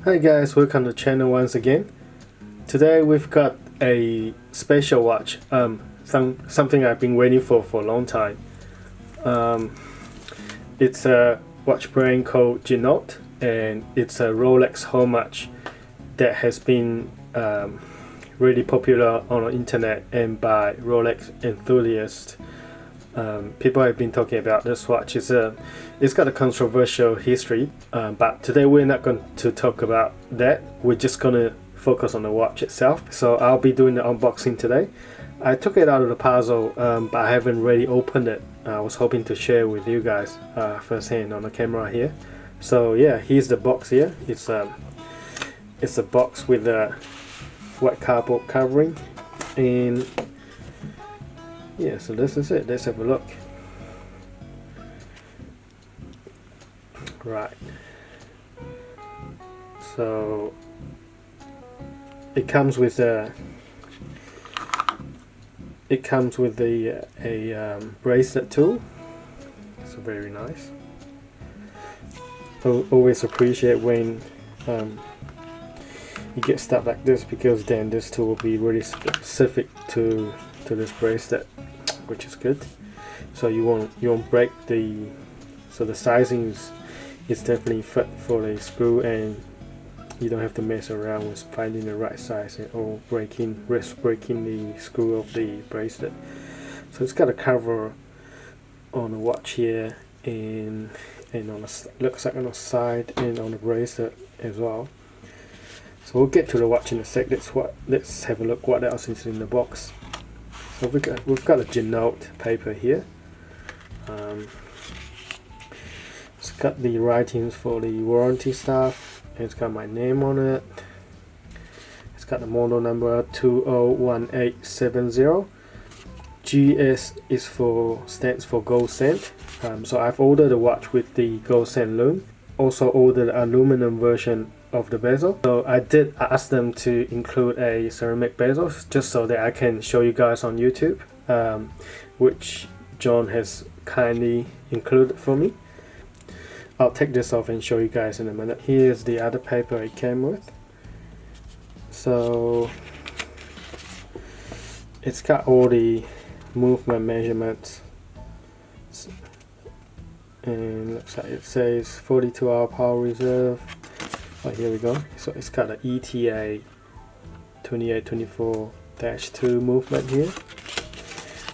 Hi guys, welcome to the channel once again. Today we've got a special watch, something I've been waiting for a long time. It's a watch brand called Ginault, and it's a Rolex Homage that has been really popular on the internet and by Rolex enthusiasts. People have been talking about this watch. It's got a controversial history, but today we're not going to talk about that. We're just going to focus on the watch itself. So I'll be doing the unboxing today. I took it out of the puzzle, but I haven't really opened it. I was hoping to share with you guys firsthand on the camera here. So yeah, here's the box here. It's a box with a white cardboard covering, and yeah, so this is it. Let's have a look. Right. So it comes with a bracelet too. So very nice. Always appreciate when you get stuff like this, because then this tool will be really specific to this bracelet, which is good. So you won't break the sizing is definitely fit for the screw, and you don't have to mess around with finding the right size or risk breaking the screw of the bracelet. So it's got a cover on the watch here, and on the looks like on the side and on the bracelet as well. So we'll get to the watch in a sec. Let's have a look what else is in the box. So we've got a Ginault paper here. It's got the writings for the warranty stuff. It's got my name on it. It's got the model number 201870. GS stands for gold cent. So I've ordered a watch with the gold cent lume. Also ordered an aluminum version of the bezel. So I did ask them to include a ceramic bezel just so that I can show you guys on YouTube, which John has kindly included for me. I'll take this off and show you guys in a minute. Here's the other paper it came with. So it's got all the movement measurements, and looks like it says 42-hour power reserve. Oh, here we go. So it's got an ETA 2824-2 movement here,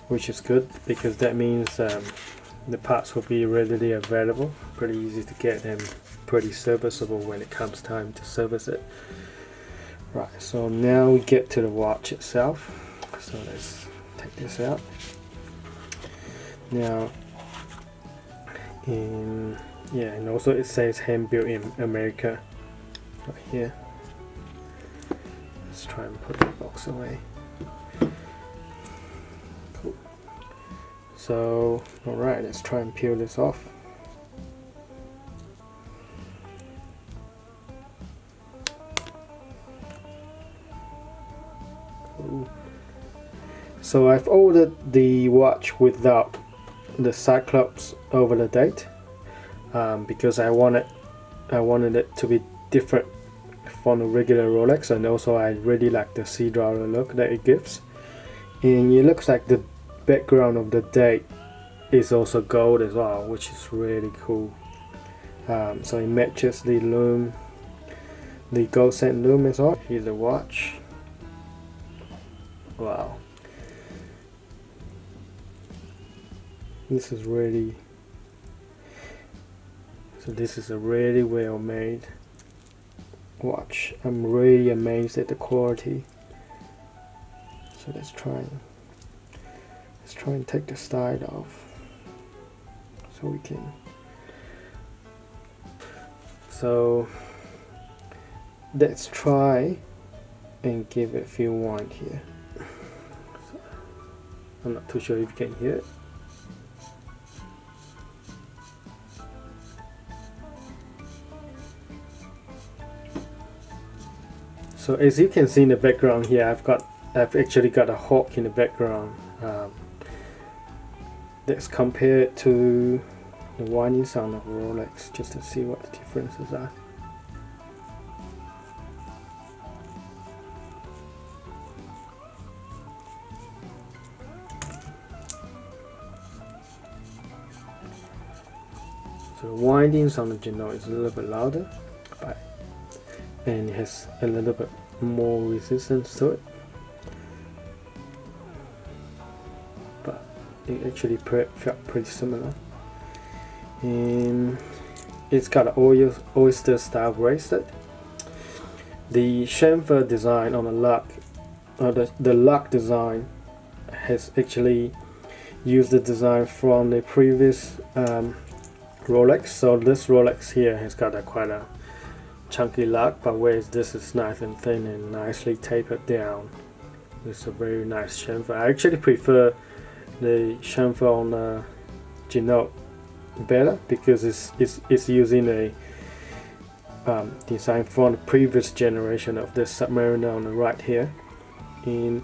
which is good because that means the parts will be readily available, pretty easy to get, and pretty serviceable when it comes time to service it. Right, so now we get to the watch itself. So let's take this out. Now, and also it says hand built in America right here. Let's try and put the box away. Cool. So, alright, let's try and peel this off. Cool. So I've ordered the watch without the Cyclops over the date, because I wanted it to be different from the regular Rolex, and also I really like the sea dollar look that it gives. And it looks like the background of the date is also gold as well, which is really cool. So it matches the lume, the gold cent lume as well. Here's the watch. Wow, this is really a really well made watch. I'm really amazed at the quality. So let's try and take the side off so we can. So let's try and give it a feel wind here. So, I'm not too sure if you can hear it. So as you can see in the background here, I've actually got a hawk in the background. Let's compare it to the whining sound of Rolex just to see what the differences are. So the windings on the Ginault is a little bit louder, and it has a little bit more resistance to it, but it actually felt pretty similar. And it's got an oyster style bracelet. The chamfer design on the lock, the lock design, has actually used the design from the previous Rolex. So this Rolex here has got quite a chunky lock, but whereas this is nice and thin and nicely tapered down. It's a very nice chamfer. I actually prefer the chamfer on the Ginault better, because it's using a design from the previous generation of the Submariner on the right here, and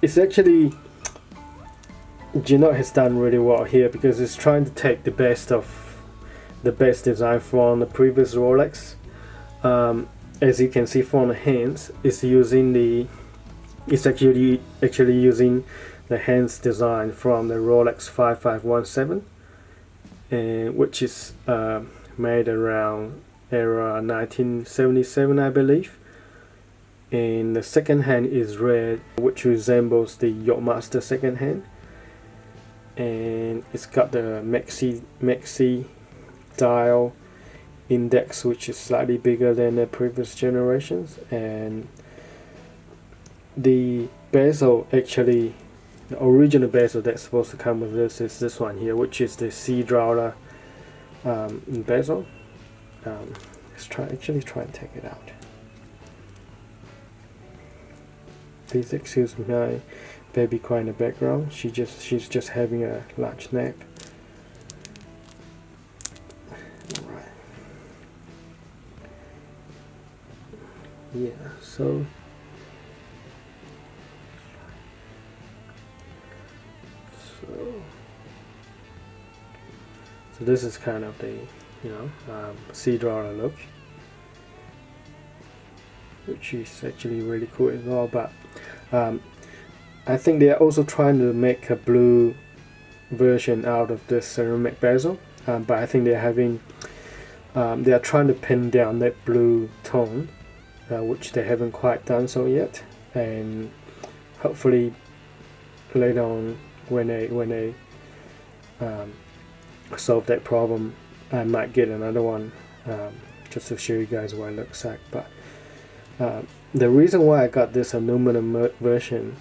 it's actually, Ginault has done really well here, because it's trying to take the best design from the previous Rolex. As you can see from the hands, it's actually using the hands design from the Rolex 5517, which is made around era 1977, I believe. And the second hand is red, which resembles the Yachtmaster second hand, and it's got the maxi dial index, which is slightly bigger than the previous generations. And the bezel, actually the original bezel that's supposed to come with this is this one here, which is the sea dweller bezel. Let's try and take it out. Please excuse my baby crying in the background. She's just having a large nap. Alright. Yeah, so this is kind of the sea dweller look, which is actually really cool as well. But I think they are also trying to make a blue version out of this ceramic bezel, but I think they're having they are trying to pin down that blue tone, which they haven't quite done so yet. And hopefully later on, when they solve that problem, I might get another one just to show you guys what it looks like. But the reason why I got this aluminum version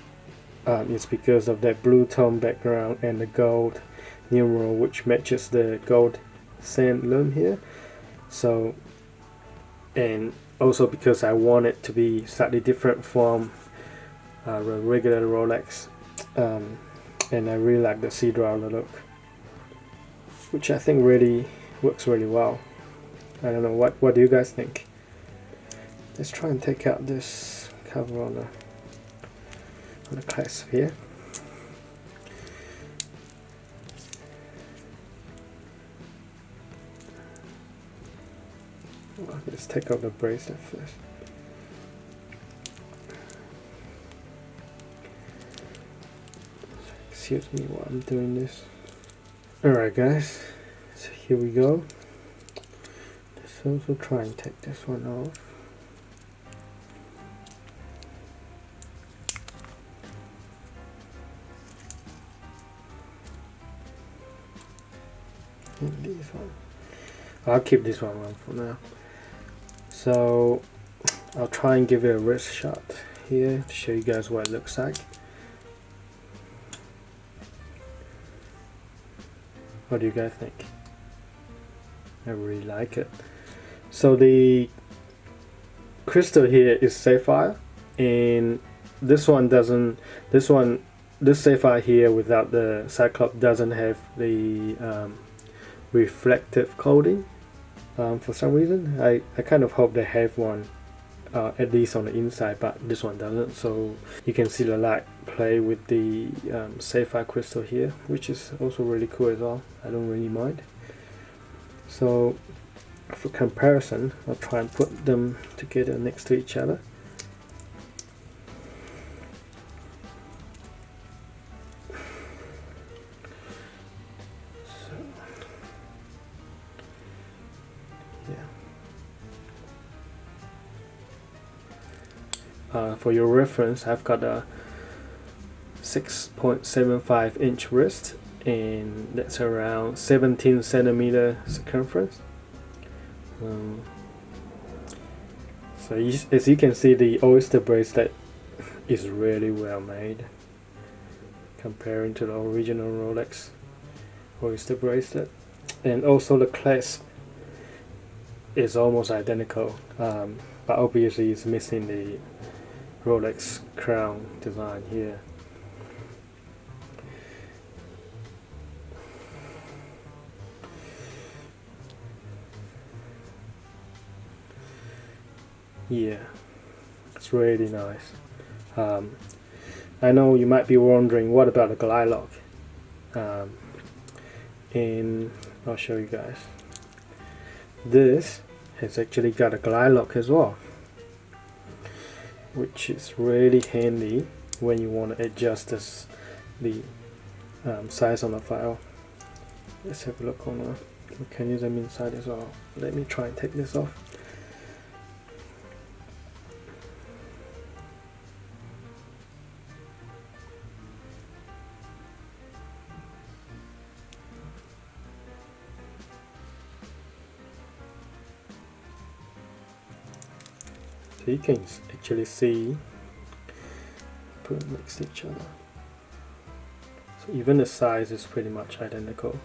is because of that blue tone background and the gold numeral, which matches the gold sand lume here. So, and also because I want it to be slightly different from the regular Rolex, and I really like the sea dweller look, which I think really works really well. I don't know, what do you guys think? Let's try and take out this cover on the clasp here. Well, let's take out the bracelet first. Excuse me while I'm doing this. Alright guys, so here we go. Let's also try and take this one off. And this one. I'll keep this one on for now. So I'll try and give it a wrist shot here to show you guys what it looks like. What do you guys think? I really like it. So the crystal here is sapphire, and this one doesn't. This sapphire here without the cyclops doesn't have the reflective coating. For some reason, I kind of hope they have one, at least on the inside, but this one doesn't. So you can see the light play with the sapphire crystal here, which is also really cool as well. I don't really mind. So for comparison, I'll try and put them together next to each other. For your reference, I've got a 6.75 inch wrist, and that's around 17 centimeter circumference. So as you can see, the oyster bracelet is really well made comparing to the original Rolex oyster bracelet, and also the clasp is almost identical, but obviously it's missing the Rolex crown design here. Yeah, it's really nice. I know you might be wondering, what about the glide lock? And I'll show you guys. This has actually got a glide lock as well, which is really handy when you want to adjust the size on the file. Let's have a look on the mechanism inside as well. Let me try and take this off. So you can actually see, put them next to each other. So even the size is pretty much identical.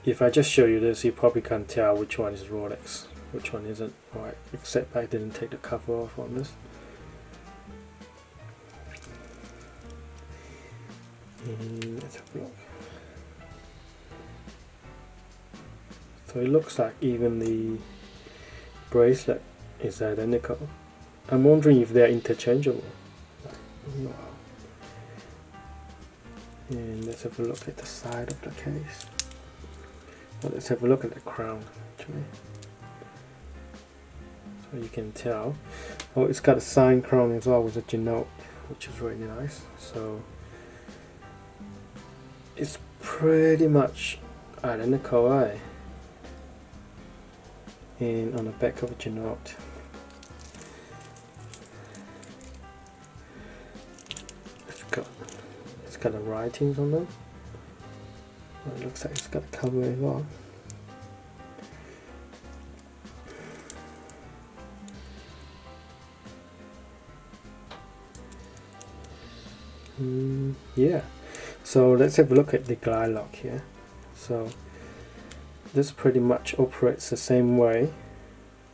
If I just show you this, you probably can't tell which one is Rolex, which one isn't. Right, except I didn't take the cover off on this. And let's have a look. So it looks like even the bracelet is identical. I'm wondering if they're interchangeable. Wow. And let's have a look at the side of the case. Well, let's have a look at the crown actually. So you can tell. Oh, it's got a signed crown as well with a Ginault, which is really nice. So it's pretty much identical, eh? And on the back of a Ginault, it's got the writings on them. It looks like it's got a cover as well. Yeah, so let's have a look at the glide lock here. So this pretty much operates the same way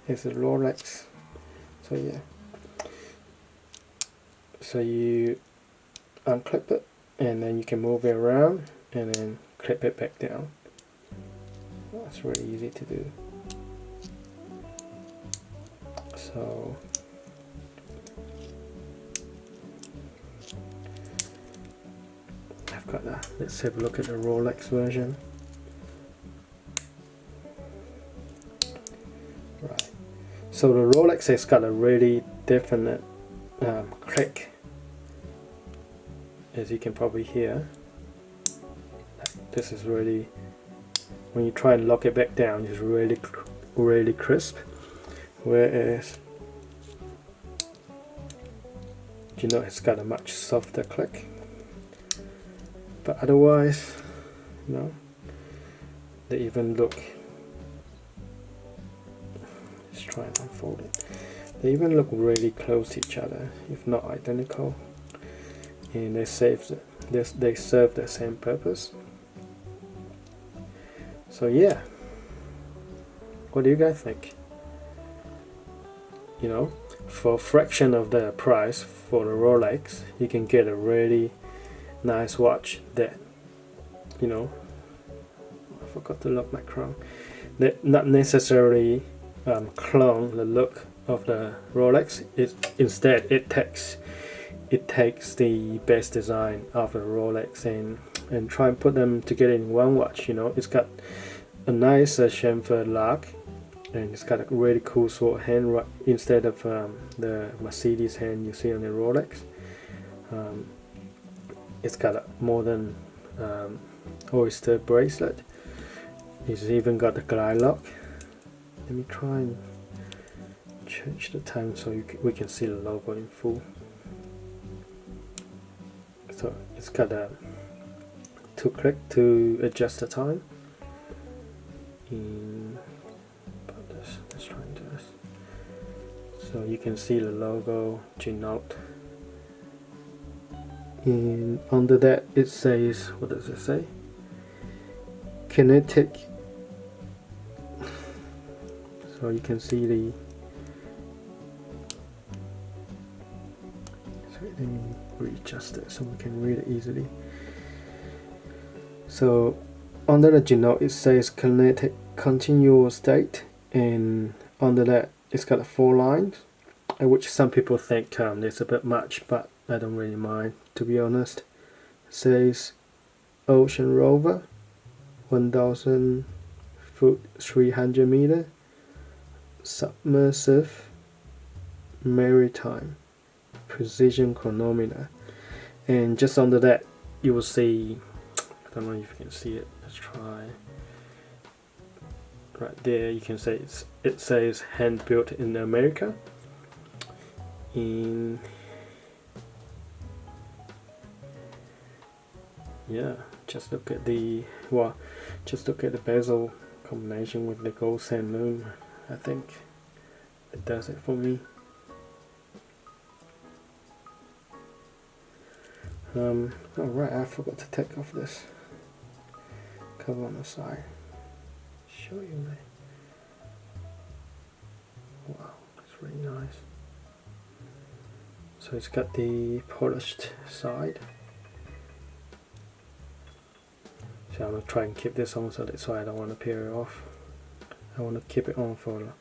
as the Rolex. So yeah, so you unclip it and then you can move it around and then clip it back down. That's really easy to do. So I've got that. Let's have a look at the Rolex version. Right. So the Rolex has got a really definite click, as you can probably hear. This is really, when you try and lock it back down, it's really crisp. Whereas Ginault has got a much softer click. But otherwise, you know, they even look, let's try and unfold it. They even look really close to each other, if not identical. And they serve the same purpose. So yeah, what do you guys think? You know, for a fraction of the price for the Rolex, you can get a really nice watch that, you know, I forgot to lock my crown, that not necessarily clone the look of the Rolex. Instead it takes the best design of the Rolex and try and put them together in one watch. You know, it's got a nice chamfered lock, and it's got a really cool sword hand instead of the Mercedes hand you see on the Rolex. It's got a modern oyster bracelet. It's even got the glide lock, Let me try and change the time so we can see the logo in full. So it's got a 2 click to adjust the time. Let's try and do this. So you can see the logo Ginault. And under that it says, what does it say? Kinetic. So you can see the, so let me readjust it so we can read it easily. So under the Ginault it says kinetic continual state, and under that it's got 4 lines, which some people think it's a bit much, but I don't really mind, to be honest. It says Ocean Rover 1000 foot 300 meter submersive maritime precision chronometer, and just under that you will see, I don't know if you can see it, let's try. Right there you can see it says hand built in America. And yeah, just look at the bezel combination with the gold sand lume. I think it does it for me. Alright, I forgot to take off this cover on the side. Show you, man. Wow, it's really nice. So it's got the polished side. So I'm gonna try and keep this on, so that's why I don't want to peel it off. I want to keep it on for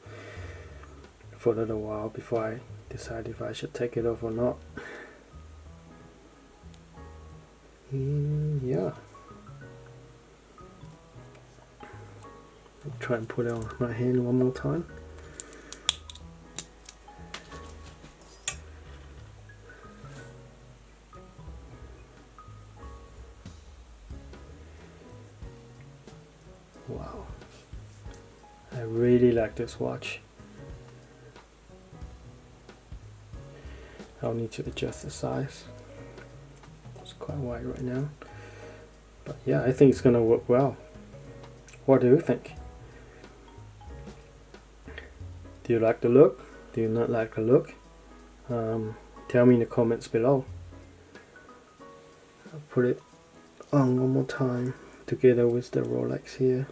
a little while before I decide if I should take it off or not. Yeah. I'll try and put it on my hand one more time. Wow. I really like this watch. I'll need to adjust the size. It's quite wide right now. But yeah, I think it's gonna work well. What do you think? Do you like the look? Do you not like the look? Tell me in the comments below. I'll put it on one more time together with the Rolex here.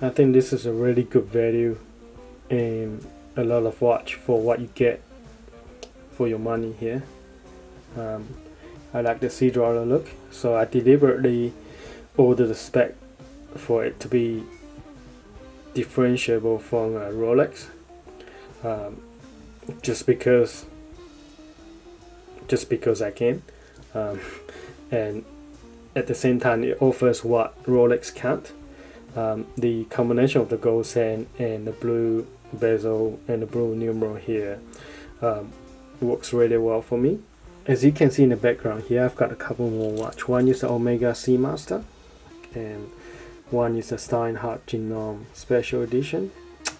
I think this is a really good value and a lot of watch for what you get for your money here. I like the sea dweller look, so I deliberately ordered the spec for it to be differentiable from Rolex, just because I can, and at the same time it offers what Rolex can't. The combination of the gold sand and the blue bezel and the blue numeral here works really well for me. As you can see in the background here, I've got a couple more watch. One is the Omega Seamaster, and one is the Steinhardt Ginault Special Edition.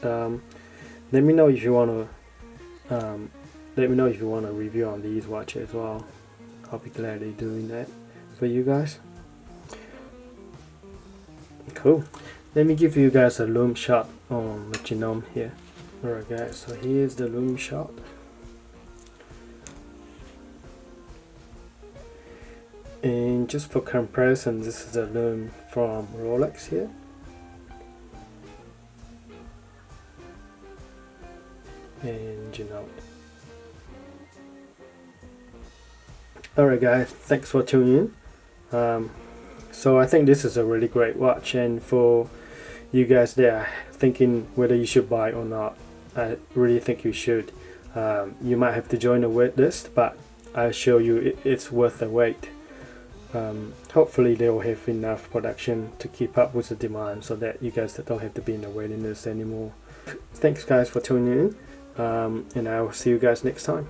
Let me know if you want to review on these watches as well. I'll be gladly doing that for you guys. Cool. Let me give you guys a lume shot on the Ginault here. Alright guys, so here's the lume shot. And just for comparison, this is the lume from Rolex here. And Ginault. Alright guys, thanks for tuning in. So I think this is a really great watch, and for you guys there thinking whether you should buy or not, I really think you should. You might have to join the wait list, but I assure you it's worth the wait. Hopefully they will have enough production to keep up with the demand so that you guys don't have to be in the waiting list anymore. Thanks guys for tuning in, and I will see you guys next time.